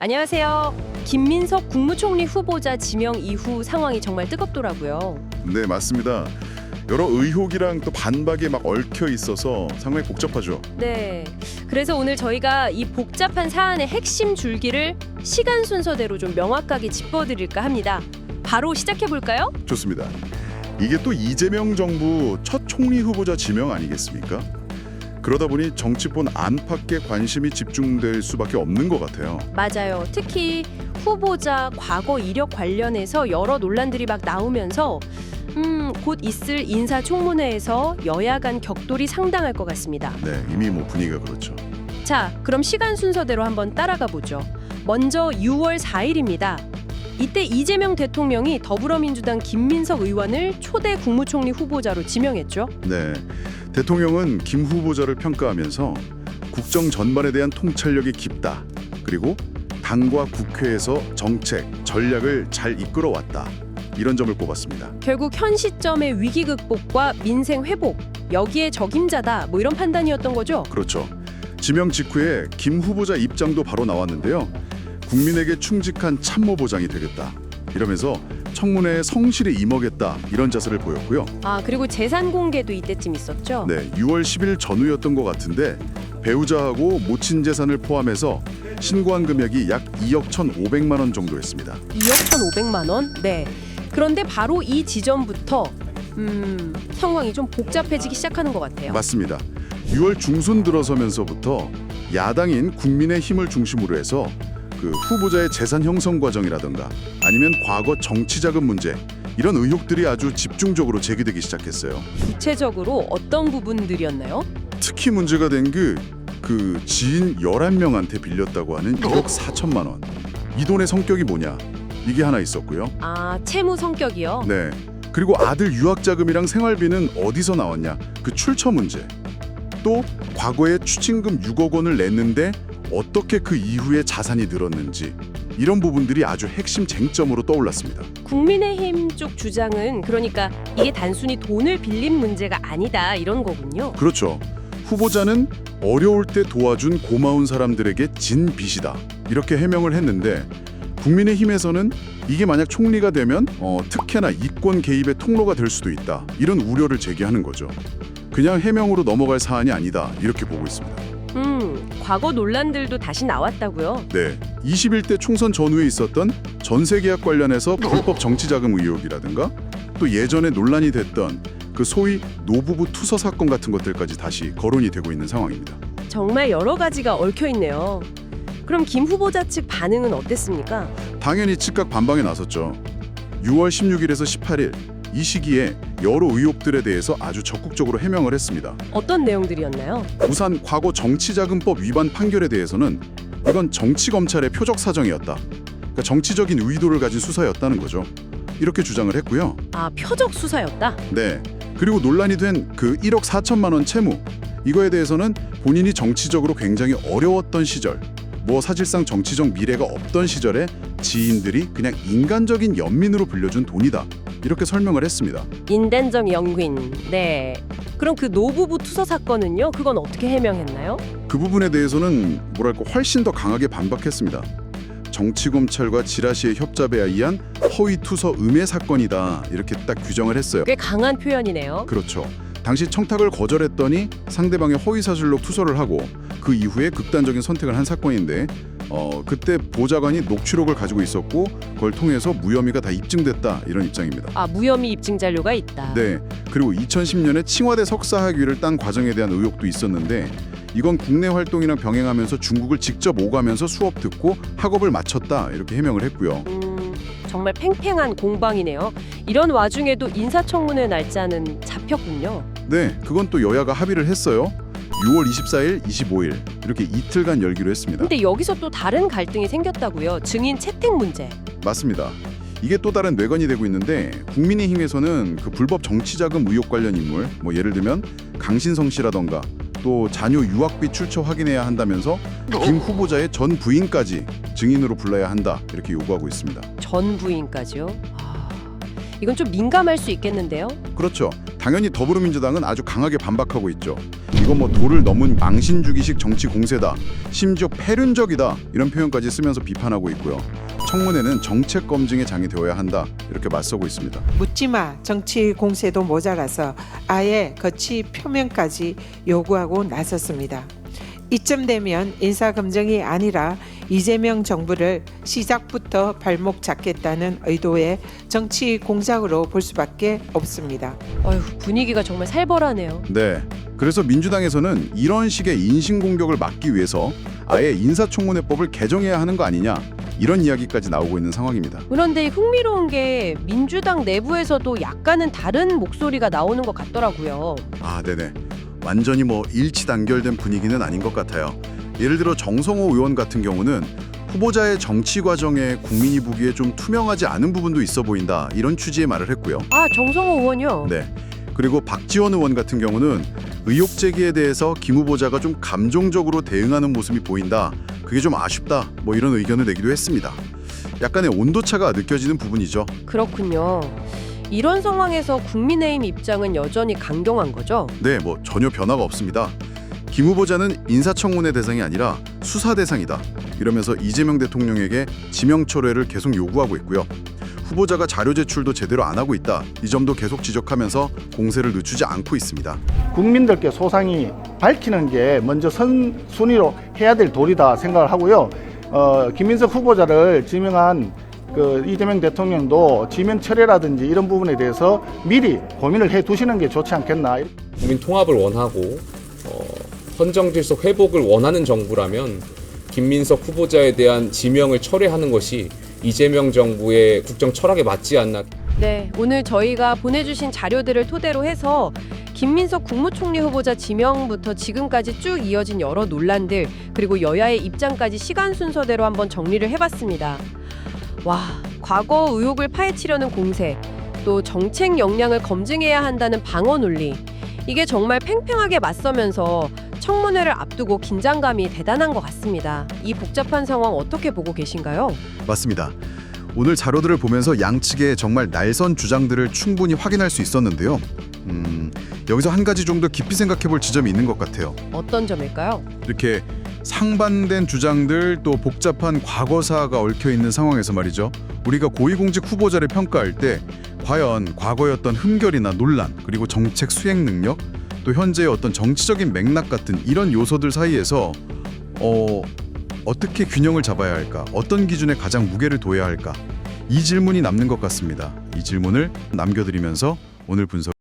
안녕하세요. 김민석 국무총리 후보자 지명 이후 상황이 정말 뜨겁더라고요. 네, 맞습니다. 여러 의혹이랑 또 반박에 막 얽혀 있어서 상당히 복잡하죠. 네. 그래서 오늘 저희가 이 복잡한 사안의 핵심 줄기를 시간 순서대로 좀 명확하게 짚어드릴까 합니다. 바로 시작해볼까요? 좋습니다. 이게 또 이재명 정부 첫 총리 후보자 지명 아니겠습니까? 그러다 보니 정치권 안팎에 관심이 집중될 수밖에 없는 것 같아요. 맞아요. 특히 후보자 과거 이력 관련해서 여러 논란들이 막 나오면서 곧 있을 인사청문회에서 여야 간 격돌이 상당할 것 같습니다. 네, 이미 뭐 분위기가 그렇죠. 자, 그럼 시간 순서대로 한번 따라가 보죠. 먼저 6월 4일입니다. 이때 이재명 대통령이 더불어민주당 김민석 의원을 초대 국무총리 후보자로 지명했죠. 네, 대통령은 김 후보자를 평가하면서 국정 전반에 대한 통찰력이 깊다. 그리고 당과 국회에서 정책, 전략을 잘 이끌어왔다. 이런 점을 꼽았습니다. 결국 현 시점의 위기 극복과 민생 회복, 여기에 적임자다. 뭐 이런 판단이었던 거죠. 그렇죠. 지명 직후에 김 후보자 입장도 바로 나왔는데요. 국민에게 충직한 참모 보장이 되겠다. 이러면서 청문회에 성실히 임하겠다. 이런 자세를 보였고요. 아, 그리고 재산 공개도 이때쯤 있었죠. 네, 6월 10일 전후였던 것 같은데 배우자하고 모친 재산을 포함해서 신고한 금액이 약 2억 1,500만 원 정도였습니다. 2억 1,500만 원? 네. 그런데 바로 이 지점부터 상황이 좀 복잡해지기 시작하는 것 같아요. 맞습니다. 6월 중순 들어서면서부터 야당인 국민의힘을 중심으로 해서 그 후보자의 재산 형성 과정이라든가 아니면 과거 정치 자금 문제 이런 의혹들이 아주 집중적으로 제기되기 시작했어요. 구체적으로 어떤 부분들이었나요? 특히 문제가 된 그 지인 11명한테 빌렸다고 하는 1억 4천만 원. 이 돈의 성격이 뭐냐? 이게 하나 있었고요. 아, 채무 성격이요? 네. 그리고 아들 유학 자금이랑 생활비는 어디서 나왔냐? 그 출처 문제. 또 과거에 추징금 6억 원을 냈는데 어떻게 그 이후에 자산이 늘었는지 이런 부분들이 아주 핵심 쟁점으로 떠올랐습니다. 국민의힘 쪽 주장은 그러니까 이게 단순히 돈을 빌린 문제가 아니다 이런 거군요. 그렇죠. 후보자는 어려울 때 도와준 고마운 사람들에게 진 빚이다. 이렇게 해명을 했는데 국민의힘에서는 이게 만약 총리가 되면 특혜나 이권 개입의 통로가 될 수도 있다. 이런 우려를 제기하는 거죠. 그냥 해명으로 넘어갈 사안이 아니다. 이렇게 보고 있습니다. 과거 논란들도 다시 나왔다고요? 네, 21대 총선 전후에 있었던 전세 계약 관련해서 불법 정치자금 의혹이라든가 또 예전에 논란이 됐던 그 소위 노부부 투서 사건 같은 것들까지 다시 거론이 되고 있는 상황입니다. 정말 여러 가지가 얽혀 있네요. 그럼 김 후보자 측 반응은 어땠습니까? 당연히 즉각 반박에 나섰죠. 6월 16일에서 18일 이 시기에 여러 의혹들에 대해서 아주 적극적으로 해명을 했습니다. 어떤 내용들이었나요? 우선 과거 정치자금법 위반 판결에 대해서는 이건 정치검찰의 표적 사정이었다. 그러니까 정치적인 의도를 가진 수사였다는 거죠. 이렇게 주장을 했고요. 아, 표적 수사였다? 네. 그리고 논란이 된 그 1억 4천만 원 채무 이거에 대해서는 본인이 정치적으로 굉장히 어려웠던 시절 뭐 사실상 정치적 미래가 없던 시절에 지인들이 그냥 인간적인 연민으로 빌려준 돈이다. 이렇게 설명을 했습니다. 인간적 연민. 네. 그럼 그 노부부 투서 사건은요? 그건 어떻게 해명했나요? 그 부분에 대해서는 뭐랄까 훨씬 더 강하게 반박했습니다. 정치검찰과 지라시의 협잡에 의한 허위 투서 음해 사건이다. 이렇게 딱 규정을 했어요. 꽤 강한 표현이네요. 그렇죠. 당시 청탁을 거절했더니 상대방의 허위사실로 투서를 하고 그 이후에 극단적인 선택을 한 사건인데 그때 보좌관이 녹취록을 가지고 있었고 그걸 통해서 무혐의가 다 입증됐다 이런 입장입니다. 아, 무혐의 입증 자료가 있다. 네. 그리고 2010년에 칭화대 석사 학위를 딴 과정에 대한 의혹도 있었는데 이건 국내 활동이랑 병행하면서 중국을 직접 오가면서 수업 듣고 학업을 마쳤다 이렇게 해명을 했고요. 정말 팽팽한 공방이네요. 이런 와중에도 인사청문회 날짜는 잡혔군요. 네, 그건 또 여야가 합의를 했어요. 6월 24일, 25일 이렇게 이틀간 열기로 했습니다. 근데 여기서 또 다른 갈등이 생겼다고요. 증인 채택 문제. 맞습니다. 이게 또 다른 뇌관이 되고 있는데 국민의힘에서는 그 불법 정치자금 의혹 관련 인물, 뭐 예를 들면 강신성 씨라던가 또 자녀 유학비 출처 확인해야 한다면서 김 후보자의 전 부인까지 증인으로 불러야 한다 이렇게 요구하고 있습니다. 전 부인까지요? 아, 이건 좀 민감할 수 있겠는데요. 그렇죠. 당연히 더불어민주당은 아주 강하게 반박하고 있죠. 이건 뭐 도를 넘은 망신주기식 정치 공세다, 심지어 패륜적이다 이런 표현까지 쓰면서 비판하고 있고요. 청문회는 정책 검증의 장이 되어야 한다 이렇게 맞서고 있습니다. 묻지마 정치 공세도 모자라서 아예 거치 표명까지 요구하고 나섰습니다. 이쯤 되면 인사검증이 아니라 이재명 정부를 시작부터 발목 잡겠다는 의도의 정치 공작으로 볼 수밖에 없습니다. 어휴, 분위기가 정말 살벌하네요. 네, 그래서 민주당에서는 이런 식의 인신공격을 막기 위해서 아예 인사청문회법을 개정해야 하는 거 아니냐 이런 이야기까지 나오고 있는 상황입니다. 그런데 흥미로운 게 민주당 내부에서도 약간은 다른 목소리가 나오는 것 같더라고요. 아, 네네. 완전히 뭐 일치단결된 분위기는 아닌 것 같아요. 예를 들어 정성호 의원 같은 경우는 후보자의 정치 과정에 국민이 보기에 좀 투명하지 않은 부분도 있어 보인다 이런 취지의 말을 했고요. 아, 정성호 의원요? 네. 그리고 박지원 의원 같은 경우는 의혹 제기에 대해서 김 후보자가 좀 감정적으로 대응하는 모습이 보인다. 그게 좀 아쉽다. 뭐 이런 의견을 내기도 했습니다. 약간의 온도차가 느껴지는 부분이죠. 그렇군요. 이런 상황에서 국민의힘 입장은 여전히 강경한 거죠? 네, 뭐 전혀 변화가 없습니다. 김 후보자는 인사청문회 대상이 아니라 수사 대상이다. 이러면서 이재명 대통령에게 지명 철회를 계속 요구하고 있고요. 후보자가 자료 제출도 제대로 안 하고 있다. 이 점도 계속 지적하면서 공세를 늦추지 않고 있습니다. 국민들께 소상히 밝히는 게 먼저 선순위로 해야 될 도리다 생각을 하고요. 김민석 후보자를 지명한 이재명 대통령도 지명 철회라든지 이런 부분에 대해서 미리 고민을 해 두시는 게 좋지 않겠나. 국민 통합을 원하고 헌정 질서 회복을 원하는 정부라면 김민석 후보자에 대한 지명을 철회하는 것이 이재명 정부의 국정 철학에 맞지 않나. 네, 오늘 저희가 보내주신 자료들을 토대로 해서 김민석 국무총리 후보자 지명부터 지금까지 쭉 이어진 여러 논란들 그리고 여야의 입장까지 시간 순서대로 한번 정리를 해봤습니다. 와, 과거 의혹을 파헤치려는 공세, 또 정책 역량을 검증해야 한다는 방어 논리, 이게 정말 팽팽하게 맞서면서 청문회를 앞두고 긴장감이 대단한 것 같습니다. 이 복잡한 상황 어떻게 보고 계신가요? 맞습니다. 오늘 자료들을 보면서 양측의 정말 날선 주장들을 충분히 확인할 수 있었는데요. 여기서 한 가지 좀 더 깊이 생각해 볼 지점이 있는 것 같아요. 어떤 점일까요? 이렇게 상반된 주장들 또 복잡한 과거사가 얽혀 있는 상황에서 말이죠. 우리가 고위공직 후보자를 평가할 때 과연 과거의 어떤 흠결이나 논란 그리고 정책 수행 능력 또 현재의 어떤 정치적인 맥락 같은 이런 요소들 사이에서 어떻게 균형을 잡아야 할까? 어떤 기준에 가장 무게를 둬야 할까? 이 질문이 남는 것 같습니다. 이 질문을 남겨드리면서 오늘 분석